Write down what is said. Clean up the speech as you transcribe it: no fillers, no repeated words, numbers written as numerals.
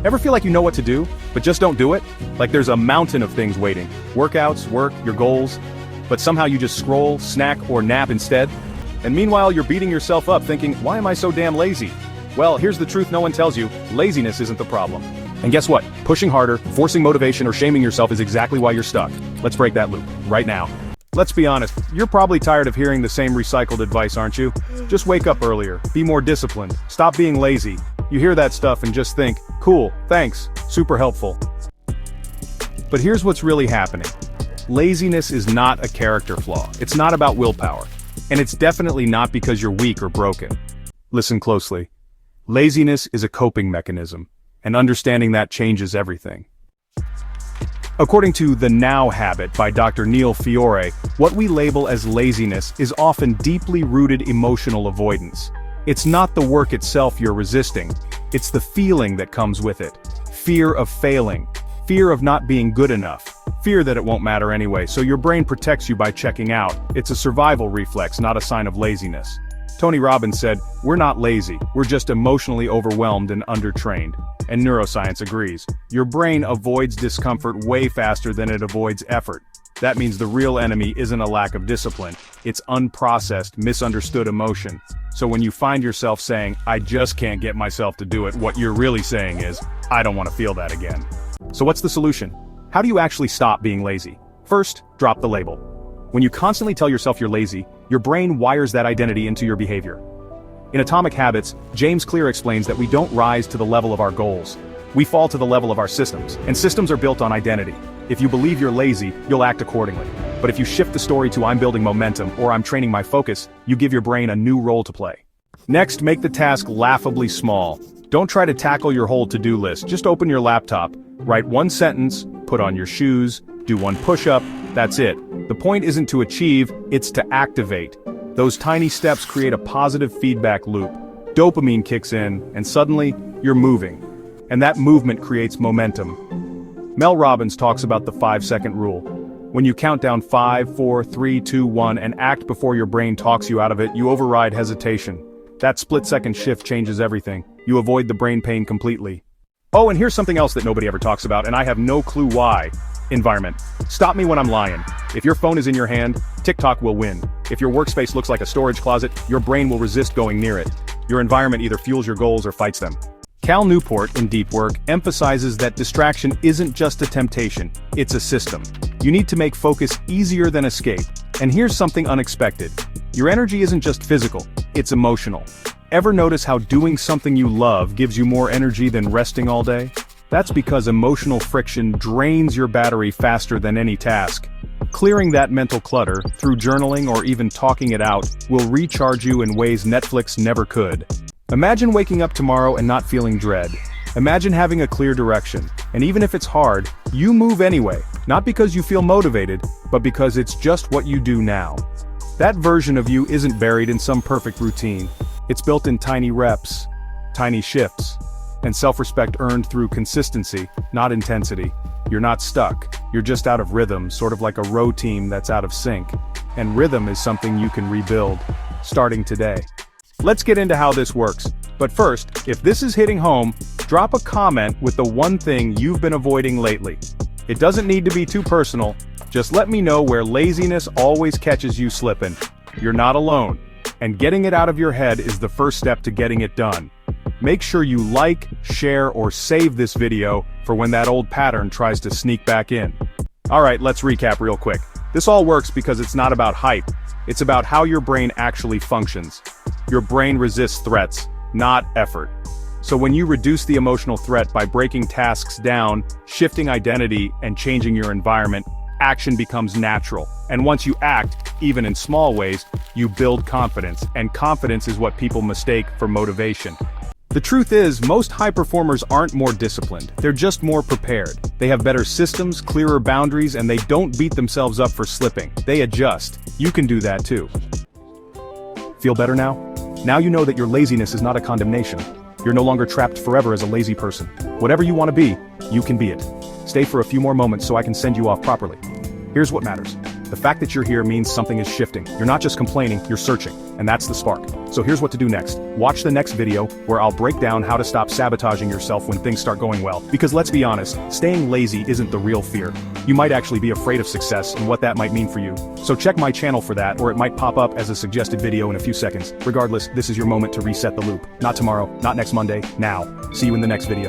Ever feel like you know what to do, but just don't do it? Like there's a mountain of things waiting. Workouts, work, your goals. But somehow you just scroll, snack, or nap instead? And meanwhile you're beating yourself up thinking, why am I so damn lazy? Well, here's the truth no one tells you, laziness isn't the problem. And guess what? Pushing harder, forcing motivation, or shaming yourself is exactly why you're stuck. Let's break that loop, right now. Let's be honest, you're probably tired of hearing the same recycled advice, aren't you? Just wake up earlier, be more disciplined, stop being lazy. You hear that stuff and just think, cool, thanks, super helpful. But here's what's really happening. Laziness is not a character flaw. It's not about willpower. And it's definitely not because you're weak or broken. Listen closely. Laziness is a coping mechanism, and understanding that changes everything. According to The Now Habit by Dr. Neil Fiore, what we label as laziness is often deeply rooted emotional avoidance. It's not the work itself you're resisting, it's the feeling that comes with it. Fear of failing, fear of not being good enough, fear that it won't matter anyway, so your brain protects you by checking out. It's a survival reflex, not a sign of laziness. Tony Robbins said, "We're not lazy, we're just emotionally overwhelmed and undertrained." And neuroscience agrees. Your brain avoids discomfort way faster than it avoids effort. That means the real enemy isn't a lack of discipline, it's unprocessed, misunderstood emotion. So when you find yourself saying, "I just can't get myself to do it," what you're really saying is, "I don't want to feel that again." So what's the solution? How do you actually stop being lazy? First, drop the label. When you constantly tell yourself you're lazy, your brain wires that identity into your behavior. In Atomic Habits, James Clear explains that we don't rise to the level of our goals. We fall to the level of our systems, and systems are built on identity. If you believe you're lazy, you'll act accordingly. But if you shift the story to "I'm building momentum" or "I'm training my focus," you give your brain a new role to play. Next, make the task laughably small. Don't try to tackle your whole to-do list, just open your laptop, write one sentence, put on your shoes, do one push-up, that's it. The point isn't to achieve, it's to activate. Those tiny steps create a positive feedback loop. Dopamine kicks in, and suddenly, you're moving. And that movement creates momentum. Mel Robbins talks about the 5-second rule. When you count down 5, 4, 3, 2, 1 and act before your brain talks you out of it, you override hesitation. That split-second shift changes everything. You avoid the brain pain completely. Oh, and here's something else that nobody ever talks about, and I have no clue why. Environment. Stop me when I'm lying. If your phone is in your hand, TikTok will win. If your workspace looks like a storage closet, your brain will resist going near it. Your environment either fuels your goals or fights them. Cal Newport, in Deep Work, emphasizes that distraction isn't just a temptation, it's a system. You need to make focus easier than escape. And here's something unexpected. Your energy isn't just physical, it's emotional. Ever notice how doing something you love gives you more energy than resting all day? That's because emotional friction drains your battery faster than any task. Clearing that mental clutter, through journaling or even talking it out, will recharge you in ways Netflix never could. Imagine waking up tomorrow and not feeling dread. Imagine having a clear direction, and even if it's hard, you move anyway, not because you feel motivated, but because it's just what you do now. That version of you isn't buried in some perfect routine. It's built in tiny reps, tiny shifts, and self-respect earned through consistency, not intensity. You're not stuck, you're just out of rhythm, sort of like a row team that's out of sync. And rhythm is something you can rebuild, starting today. Let's get into how this works. But first, if this is hitting home, drop a comment with the one thing you've been avoiding lately. It doesn't need to be too personal, just let me know where laziness always catches you slipping. You're not alone, and getting it out of your head is the first step to getting it done. Make sure you like, share, or save this video for when that old pattern tries to sneak back in. Alright, let's recap real quick. This all works because it's not about hype, it's about how your brain actually functions. Your brain resists threats, not effort. So when you reduce the emotional threat by breaking tasks down, shifting identity, and changing your environment, action becomes natural. And once you act, even in small ways, you build confidence, and confidence is what people mistake for motivation. The truth is, most high performers aren't more disciplined, they're just more prepared. They have better systems, clearer boundaries, and they don't beat themselves up for slipping. They adjust. You can do that too. Feel better now? Now you know that your laziness is not a condemnation. You're no longer trapped forever as a lazy person. Whatever you want to be, you can be it. Stay for a few more moments so I can send you off properly. Here's what matters. The fact that you're here means something is shifting. You're not just complaining, you're searching. And that's the spark. So here's what to do next. Watch the next video, where I'll break down how to stop sabotaging yourself when things start going well. Because let's be honest, staying lazy isn't the real fear. You might actually be afraid of success and what that might mean for you. So check my channel for that, or it might pop up as a suggested video in a few seconds. Regardless, this is your moment to reset the loop. Not tomorrow, not next Monday, now. See you in the next video.